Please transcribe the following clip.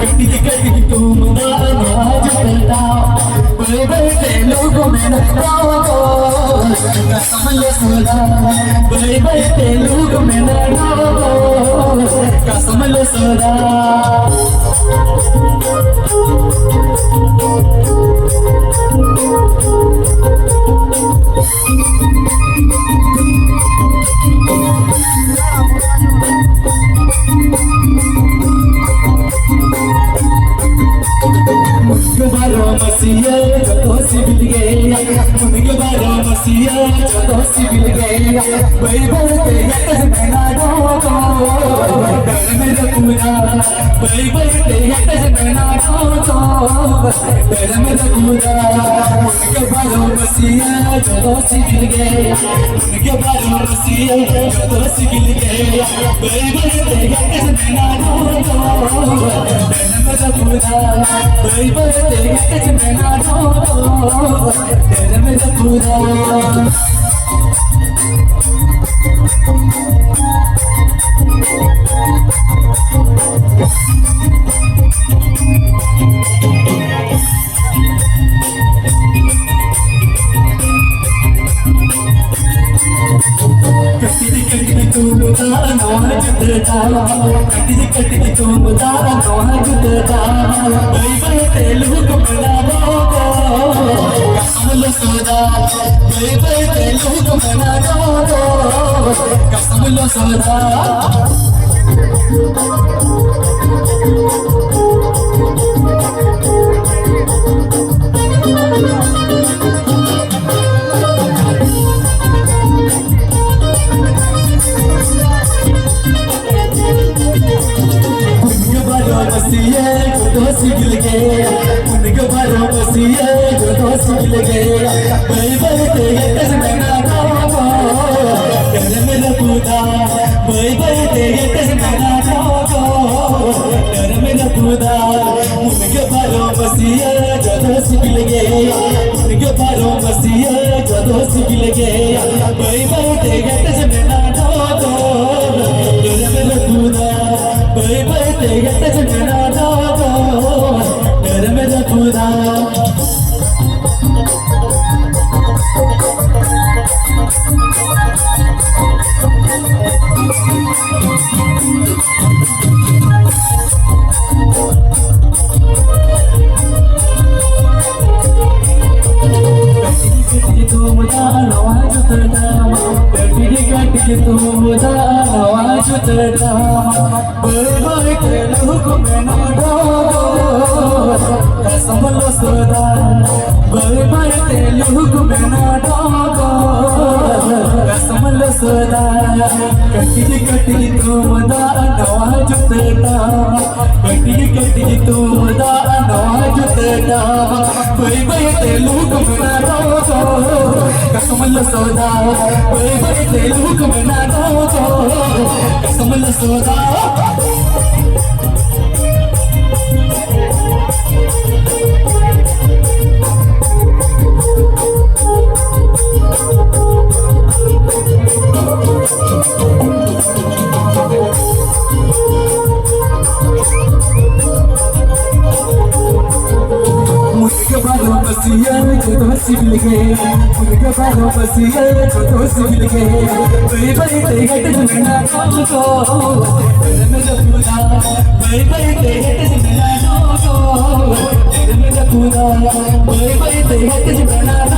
कटी कटी तुम आज करता बड़े बड़े लोगों में नटाओ कसम ले सोदा बड़े बड़े लोग में नटाओ कसम ले सोदा मसीहा जो सिबिल गया उनके बारे मसीहा जो सिबिल गया बड़े बड़े हट में ना दो डर में रखूंगा बड़े बड़े हट में ना दो डर में रखूंगा उनके बारे मसीहा जो सिबिल गया उनके बारे मसीहा जो सिबिल गया बड़े बड़े हट में ना दो डर में रखूंगा बड़े बड़े हट में ना दो डर में रखूंगा कटी तुम दारा नौहा जुटता कटी तुम दारा नौहा जुटता भाई बहते लोग मना दो कसम लो सोदा भाई बहते लोग मना दो कसम लो सोदा मसीहा जो सिबिल गया उनके बारे मसीहा जो सिबिल गया बड़े बड़े हट में ना दो डर में रखूंगा बड़े बड़े हट में ना दो डर में रखूंगा उनके बारे मसीहा जो सिबिल गया उनके बारे मसीहा जो सिबिल गया बड़े बड़े हट में ना दो डर में रखूंगा बड़े बड़े हट में ना दो डर में रखूंगा तुम दानवा जुटता कटी तुम दानवा जुटता बड़े बड़े लोग में ना दो कसम लो सोदा बड़े बड़े लोग में ना दो कसम लो सोदा कटी तुम दानवा जुटता कटी तुम दानवा जुटता बड़े बड़े लोग में ना दो कसम लो सोदा बड़े बड़े लोग में ना दो कसम लो सोदा मसीहा जो सिबिल गया उनके बारे मसीहा जो सिबिल गया बड़े बड़े हट में ना दो डर में रखूंगा बड़े बड़े हट में ना दो डर में रखूंगा बड़े बड़े हट में ना